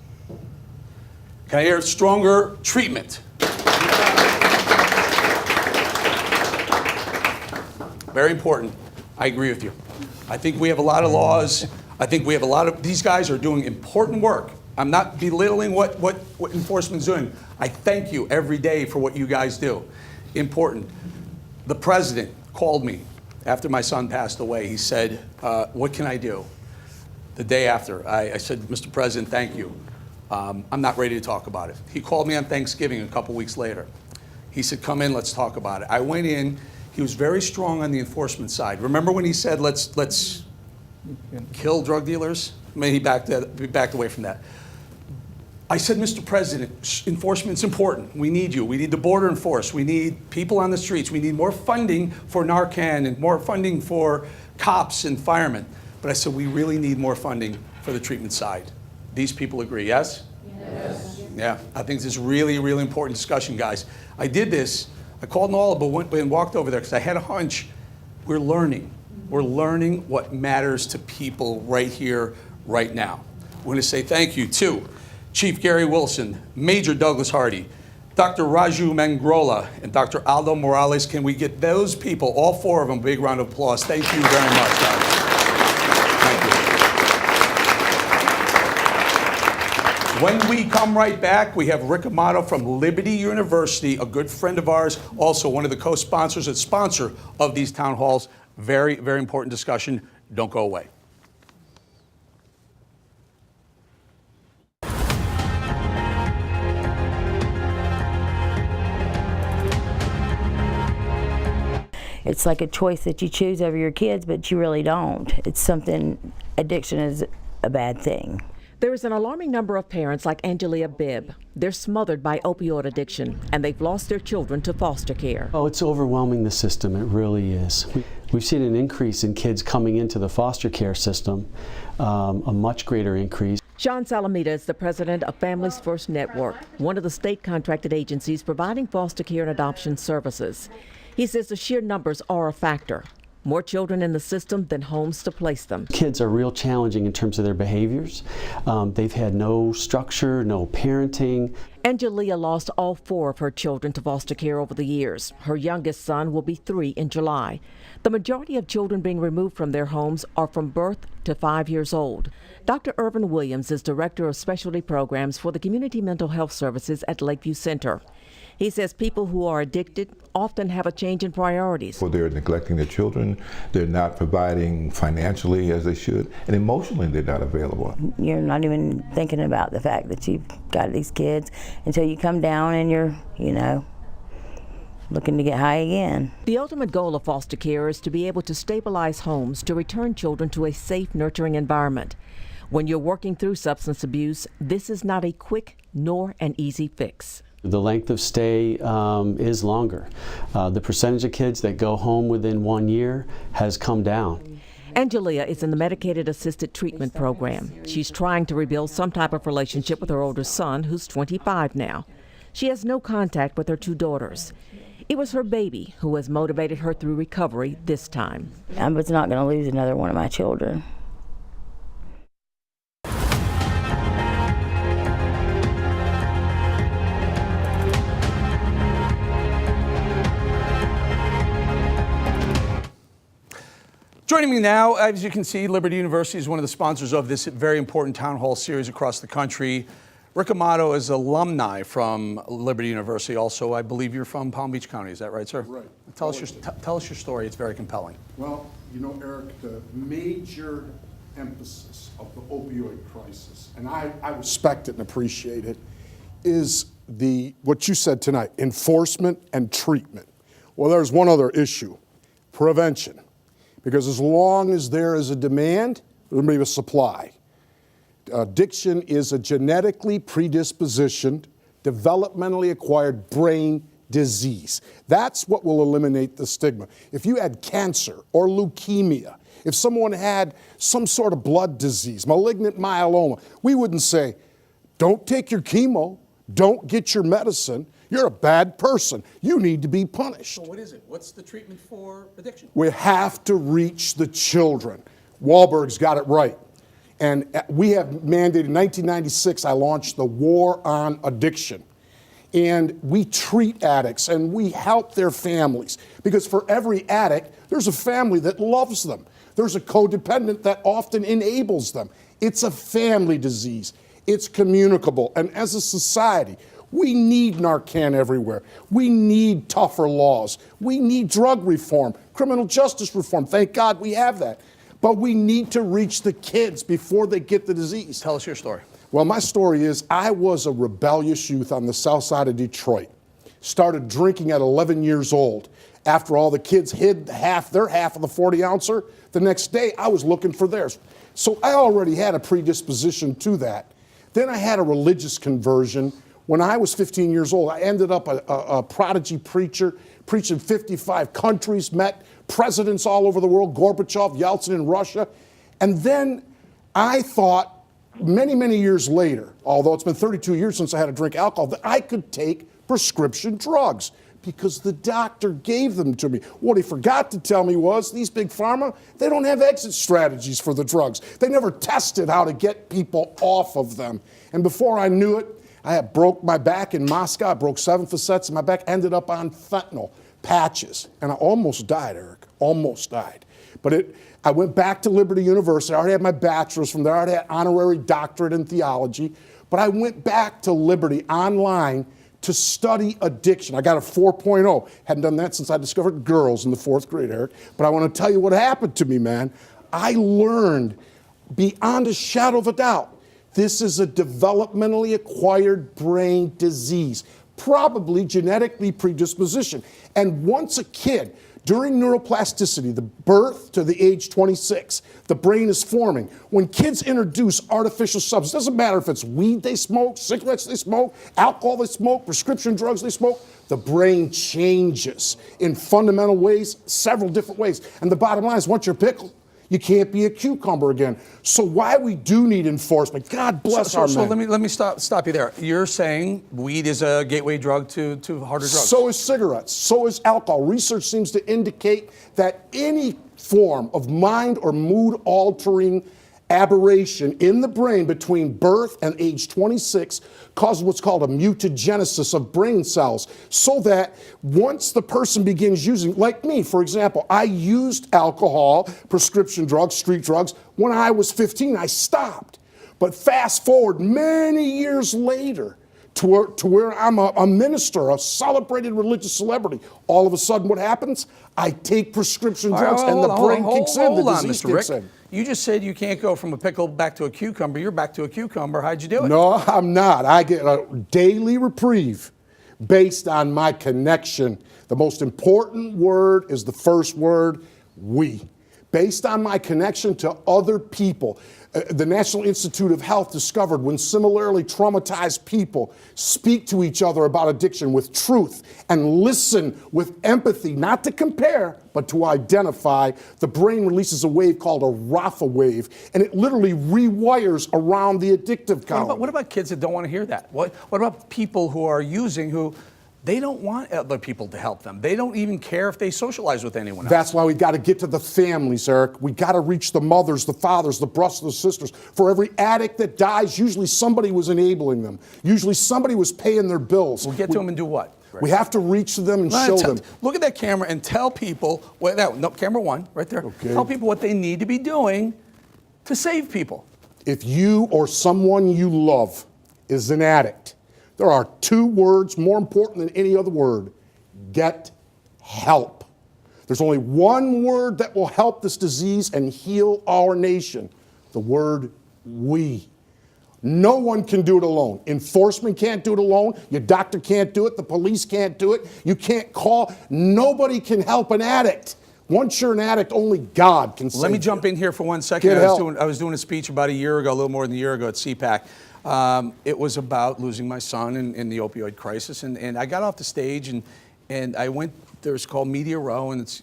Can I hear stronger treatment? Very important. I agree with you. I think we have a lot of laws. I think we have a lot of, these guys are doing important work. I'm not belittling what enforcement's doing. I thank you every day for what you guys do. Important. The president called me after my son passed away. He said, what can I do? the day after. I said, Mr. President, thank you. I'm not ready to talk about it. He called me on Thanksgiving a couple weeks later. He said, come in, let's talk about it. I went in. He was very strong on the enforcement side. Remember when he said, let's kill drug dealers? I mean, he backed away from that. I said, Mr. President, enforcement's important. We need you. We need the border enforced. We need people on the streets. We need more funding for Narcan and more funding for cops and firemen. But I said, we really need more funding for the treatment side. These people agree, yes? Yes. Yeah, I think this is really, really important discussion, guys. I did this. I called Nola, but went and walked over there because I had a hunch. We're learning. We're learning what matters to people right here, right now. We're going to say thank you to Chief Gary Wilson, Major Douglas Hardy, Dr. Raju Mangrola, and Dr. Aldo Morales. Can we get those people, all four of them, a big round of applause? Thank you very much, guys. Thank you. When we come right back, we have Rick Amato from Liberty University, a good friend of ours, also one of the co-sponsors and sponsor of these town halls. Very, very important discussion. Don't go away. It's like a choice that you choose over your kids, but you really don't. It's something, addiction is a bad thing. There is an alarming number of parents like Angelia Bibb. They're smothered by opioid addiction, and they've lost their children to foster care. Oh, it's overwhelming the system, it really is. We've seen an increase in kids coming into the foster care system, a much greater increase. Sean Salamita is the president of Families First Network, one of the state contracted agencies providing foster care and adoption services. He says the sheer numbers are a factor. More children in the system than homes to place them. Kids are real challenging in terms of their behaviors. They've had no structure, no parenting. Angelia lost all 4 of her children to foster care over the years. Her youngest son will be 3 in July. The majority of children being removed from their homes are from birth to 5 years old. Dr. Irvin Williams is director of specialty programs for the Community Mental Health Services at Lakeview Center. He says people who are addicted often have a change in priorities. Well, they're neglecting their children, they're not providing financially as they should, and emotionally they're not available. You're not even thinking about the fact that you've got these kids until you come down and you're, looking to get high again. The ultimate goal of foster care is to be able to stabilize homes to return children to a safe, nurturing environment. When you're working through substance abuse, this is not a quick nor an easy fix. The length of stay is longer. The percentage of kids that go home within 1 year has come down. Angelia is in the medicated assisted treatment program. She's trying to rebuild some type of relationship with her older son, who's 25 now. She has no contact with her 2 daughters. It was her baby who has motivated her through recovery this time. I was not going to lose another one of my children. Joining me now, as you can see, Liberty University is one of the sponsors of this very important town hall series across the country. Rick Amato is alumni from Liberty University. Also, I believe you're from Palm Beach County. Is that right, sir? Right. Tell us your story. It's very compelling. Well, Eric, the major emphasis of the opioid crisis, and I respect it and appreciate it, is what you said tonight, enforcement and treatment. Well, there's one other issue, prevention. Because as long as there is a demand, there will be a supply. Addiction is a genetically predispositioned, developmentally acquired brain disease. That's what will eliminate the stigma. If you had cancer or leukemia, if someone had some sort of blood disease, malignant myeloma, we wouldn't say, don't take your chemo, don't get your medicine. You're a bad person. You need to be punished. So what is it? What's the treatment for addiction? We have to reach the children. Wahlberg's got it right. And we have mandated, in 1996, I launched the War on Addiction. And we treat addicts and we help their families. Because for every addict, there's a family that loves them. There's a codependent that often enables them. It's a family disease. It's communicable. And as a society, we need Narcan everywhere. We need tougher laws. We need drug reform, criminal justice reform. Thank God we have that. But we need to reach the kids before they get the disease. Tell us your story. Well, my story is I was a rebellious youth on the south side of Detroit. Started drinking at 11 years old. After all the kids hid their half of the 40-ouncer, the next day I was looking for theirs. So I already had a predisposition to that. Then I had a religious conversion. When I was 15 years old, I ended up a prodigy preacher, preaching 55 countries, met presidents all over the world, Gorbachev, Yeltsin in Russia. And then I thought, many, many years later, although it's been 32 years since I had to drink alcohol, that I could take prescription drugs because the doctor gave them to me. What he forgot to tell me was these big pharma, they don't have exit strategies for the drugs. They never tested how to get people off of them. And before I knew it, I had broke my back in Moscow. I broke 7 facets in my back, ended up on fentanyl patches. And I almost died, Eric, almost died. But I went back to Liberty University. I already had my bachelor's from there. I already had honorary doctorate in theology. But I went back to Liberty online to study addiction. I got a 4.0. Hadn't done that since I discovered girls in the 4th grade, Eric. But I want to tell you what happened to me, man. I learned beyond a shadow of a doubt, this is a developmentally acquired brain disease, probably genetically predisposition. And once a kid, during neuroplasticity, the birth to the age 26, the brain is forming. When kids introduce artificial substances, doesn't matter if it's weed they smoke, cigarettes they smoke, alcohol they smoke, prescription drugs they smoke, the brain changes in fundamental ways, several different ways. And the bottom line is once you're pickled, you can't be a cucumber again. So why we do need enforcement, God bless our men. So let me stop you there. You're saying weed is a gateway drug to harder drugs. So is cigarettes, so is alcohol. Research seems to indicate that any form of mind or mood altering aberration in the brain between birth and age 26 causes what's called a mutagenesis of brain cells, so that once the person begins using, like me, for example, I used alcohol, prescription drugs, street drugs, when I was 15. I stopped. But fast forward many years later to where I'm a minister, a celebrated religious celebrity. All of a sudden, what happens? I take prescription drugs and the brain kicks in, the disease kicks in. You just said you can't go from a pickle back to a cucumber. You're back to a cucumber. How'd you do it? No, I'm not. I get a daily reprieve based on my connection. The most important word is the first word, we. Based on my connection to other people. The National Institute of Health discovered when similarly traumatized people speak to each other about addiction with truth and listen with empathy, not to compare, but to identify, the brain releases a wave called a Rafa wave, and it literally rewires around the addictive column. What about kids that don't want to hear that? What about people who are using who they don't want other people to help them? They don't even care if they socialize with anyone else. That's why we got to get to the families, Eric. We got to reach the mothers, the fathers, the brothers, the sisters. For every addict that dies, usually somebody was enabling them. Usually somebody was paying their bills. We'll get to them and do what? We have to reach them and show them. Look at that camera and tell people, camera one, right there. Okay. Tell people what they need to be doing to save people. If you or someone you love is an addict, there are 2 words more important than any other word. Get help. There's only one word that will help this disease and heal our nation. The word we. No one can do it alone. Enforcement can't do it alone. Your doctor can't do it. The police can't do it. You can't call. Nobody can help an addict. Once you're an addict, only God can save you. Let me jump in here for 1 second. I was doing a speech about a year ago, a little more than a year ago at CPAC. It was about losing my son in the opioid crisis, and I got off the stage and I went. There's called Media Row, and it's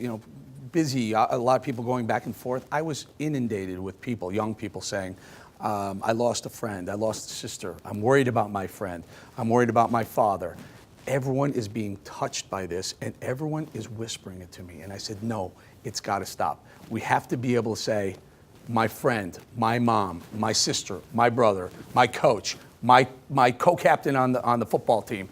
busy. A lot of people going back and forth. I was inundated with people, young people saying, "I lost a friend. I lost a sister. I'm worried about my friend. I'm worried about my father." Everyone is being touched by this, and everyone is whispering it to me. And I said, "No, it's got to stop. We have to be able to say, my friend, my mom, my sister, my brother, my coach, my co-captain on the football team,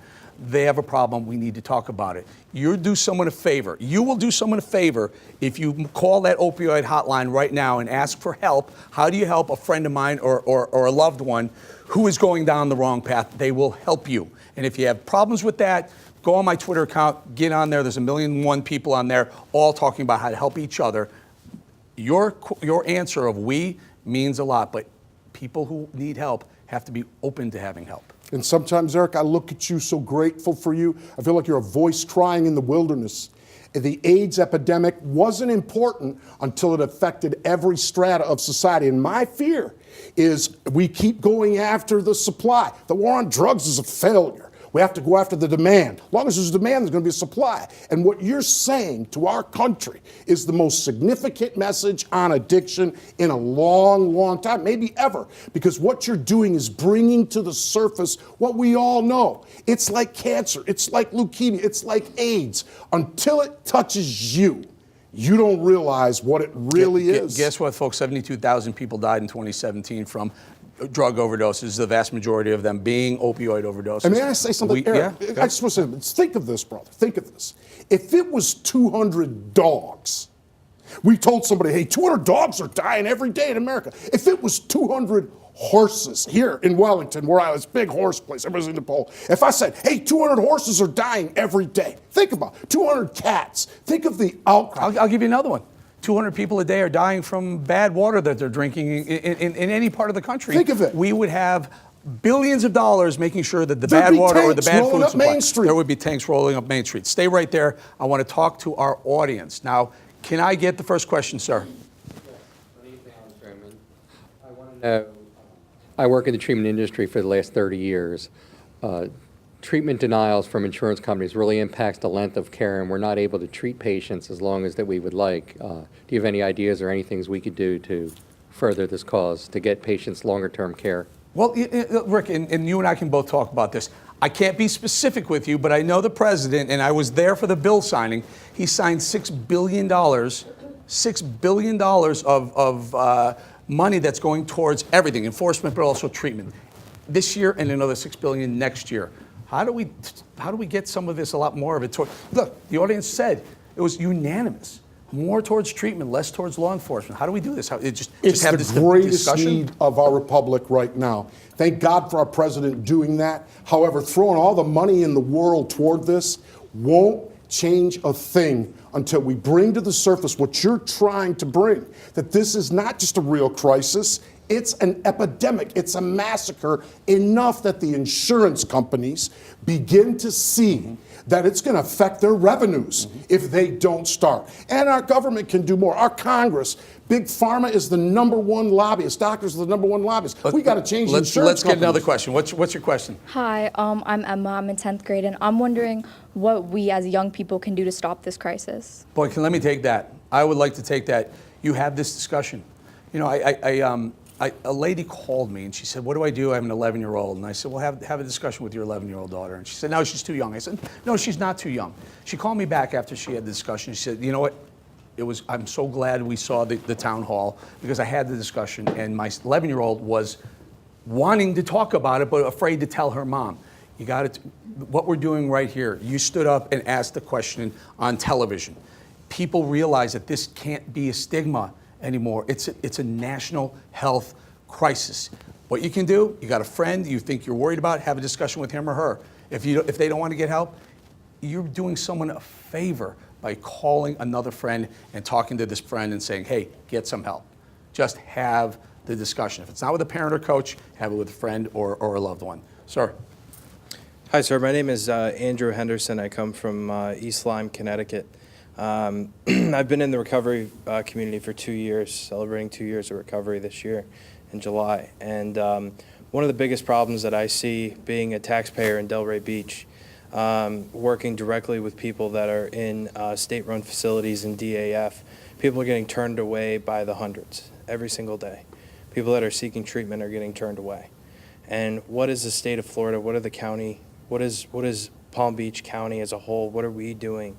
they have a problem. We need to talk about it. You do someone a favor. You will do someone a favor if you call that opioid hotline right now and ask for help. How do you help a friend of mine or a loved one who is going down the wrong path? They will help you. And if you have problems with that, go on my Twitter account, get on there. There's 1,000,001 people on there all talking about how to help each other. Your answer of we means a lot, but people who need help have to be open to having help. And sometimes, Eric, I look at you so grateful for you. I feel like you're a voice crying in the wilderness. The AIDS epidemic wasn't important until it affected every strata of society. And my fear is we keep going after the supply. The war on drugs is a failure. We have to go after the demand. As long as there's demand, there's going to be a supply. And what you're saying to our country is the most significant message on addiction in a long, long time, maybe ever. Because what you're doing is bringing to the surface what we all know. It's like cancer. It's like leukemia. It's like AIDS. Until it touches you, you don't realize what it really is. Guess what, folks? 72,000 people died in 2017 from drug overdoses, the vast majority of them being opioid overdoses. And may I say something, Eric? I just want to say, think of this, brother. Think of this. If it was 200 dogs, we told somebody, hey, 200 dogs are dying every day in America. If it was 200 horses here in Wellington, where I was, big horse place, everybody's in the poll. If I said, hey, 200 horses are dying every day, think about it. 200 cats. Think of the outcry. I'll give you another one. 200 people a day are dying from bad water that they're drinking in any part of the country. Think of it. We would have billions of dollars making sure that the bad water or the bad food supply, there would be tanks rolling up Main Street. Stay right there. I want to talk to our audience. Now, can I get the first question, sir? I want to know, I work in the treatment industry for the last 30 years. Treatment denials from insurance companies really impacts the length of care, and we're not able to treat patients as long as that we would like. Do you have any ideas or any things we could do to further this cause, to get patients longer-term care? Well, Rick, and you and I can both talk about this. I can't be specific with you, but I know the president, and I was there for the bill signing. He signed $6 billion of money that's going towards everything, enforcement, but also treatment. This year and another $6 billion next year. How do we get some of this, a lot more of it toward? Look, the audience said it was unanimous. More towards treatment, less towards law enforcement. How do we do this? It's have the this greatest discussion? need of our republic right now. Thank God for our president doing that. However, throwing all the money in the world toward this won't change a thing until we bring to the surface what you're trying to bring, that this is not just a real crisis. It's an epidemic. It's a massacre, enough that the insurance companies begin to see that it's going to affect their revenues if they don't start. And our government can do more. Our Congress, Big Pharma is the #1 lobbyist. Doctors are the #1 lobbyists. We got to change the insurance Let's get companies. another question. What's your question? Hi, I'm Emma. I'm in 10th grade, and I'm wondering what we as young people can do to stop this crisis. Boy, let me take that. I would like to take that. You have this discussion. You know, a lady called me and she said, what do I do? I have an 11-year-old. And I said, well, have a discussion with your 11-year-old daughter. And she said, no, she's too young. I said, no, she's not too young. She called me back after she had the discussion. She said, you know what? I'm so glad we saw the town hall, because I had the discussion and my 11-year-old was wanting to talk about it, but afraid to tell her mom. You got it. What we're doing right here, you stood up and asked the question on television. People realize that this can't be a stigma anymore. It's a national health crisis. What you can do, you got a friend you think you're worried about, have a discussion with him or her. If they don't want to get help, you're doing someone a favor by calling another friend and talking to this friend and saying, hey, get some help. Just have the discussion. If it's not with a parent or coach, have it with a friend or a loved one. Sir. Hi, sir. My name is Andrew Henderson. I come from East Lyme, Connecticut. I've been in the recovery community for 2 years, celebrating 2 years of recovery this year in July. And one of the biggest problems that I see being a taxpayer in Delray Beach, working directly with people that are in state-run facilities in DAF, people are getting turned away by the hundreds every single day. People that are seeking treatment are getting turned away. And what is the state of Florida? What are the county? What is Palm Beach County as a whole? What are we doing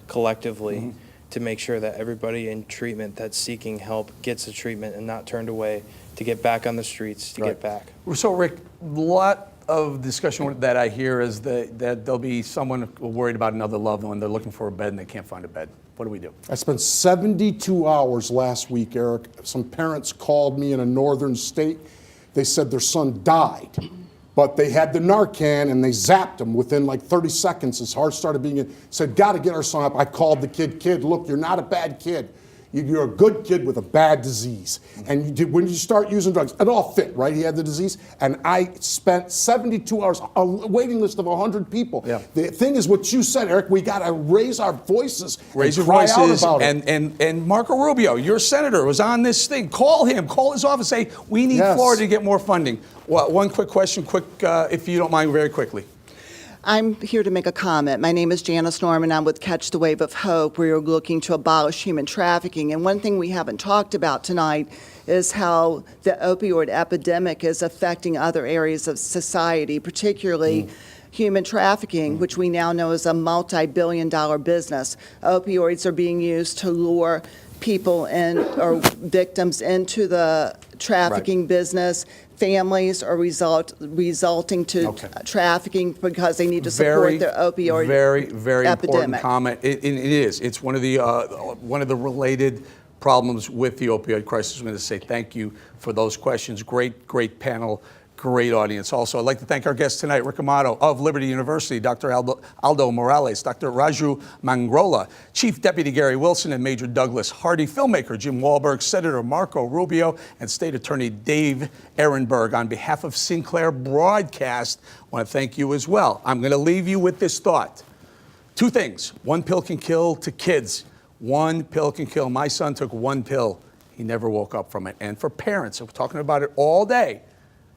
collectively to make sure that everybody in treatment that's seeking help gets the treatment and not turned away, to get back on the streets, to get back? So, Rick, a lot of discussion that I hear is that there'll be someone worried about another loved one. They're looking for a bed and they can't find a bed. What do we do? I spent 72 hours last week, Eric. Some parents called me in a northern state. They said their son died, but they had the Narcan and they zapped him within like 30 seconds. His heart started beating. Said, got to get our son up. I called the kid, look, you're not a bad kid. You're a good kid with a bad disease. And when you start using drugs, it all fit, right? He had the disease. And I spent 72 hours, a waiting list of 100 people. Yeah. The thing is what you said, Eric, we got to raise our voices. Raise your cry out voices. about it. And Marco Rubio, your senator, was on this thing. Call him. Call his office. Say, we need Florida to get more funding. Well, one quick question, if you don't mind, very quickly. I'm here to make a comment. My name is Janice Norman. I'm with Catch the Wave of Hope. We are looking to abolish human trafficking. And one thing we haven't talked about tonight is how the opioid epidemic is affecting other areas of society, particularly human trafficking, which we now know is a multi-billion-dollar business. Opioids are being used to lure people or victims into the trafficking business. Families are resulting to trafficking because they need to support their opioid very epidemic. Important comment. It is. It's one of the related problems with the opioid crisis. I'm going to say thank you for those questions. Great panel. Great audience. Also, I'd like to thank our guests tonight, Rick Amato of Liberty University, Dr. Aldo Morales, Dr. Raju Mangrola, Chief Deputy Gary Wilson, and Major Douglas Hardy, filmmaker Jim Wahlberg, Senator Marco Rubio, and State Attorney Dave Ehrenberg. On behalf of Sinclair Broadcast, I want to thank you as well. I'm going to leave you with this thought. Two things. One pill can kill to kids. One pill can kill. My son took one pill. He never woke up from it. And for parents, we're talking about it all day.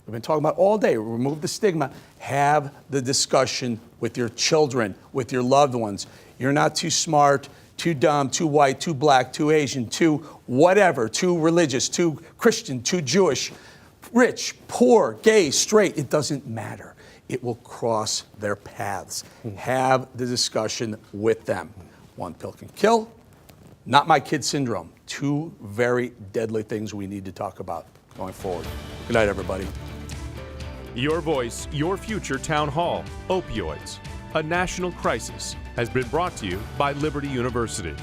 We've been talking about all day. Remove the stigma. Have the discussion with your children, with your loved ones. You're not too smart, too dumb, too white, too black, too Asian, too whatever, too religious, too Christian, too Jewish, rich, poor, gay, straight. It doesn't matter. It will cross their paths. Have the discussion with them. One pill can kill. Not my kid syndrome. Two very deadly things we need to talk about going forward. Good night, everybody. Your Voice, Your Future Town Hall, Opioids, a national crisis, has been brought to you by Liberty University.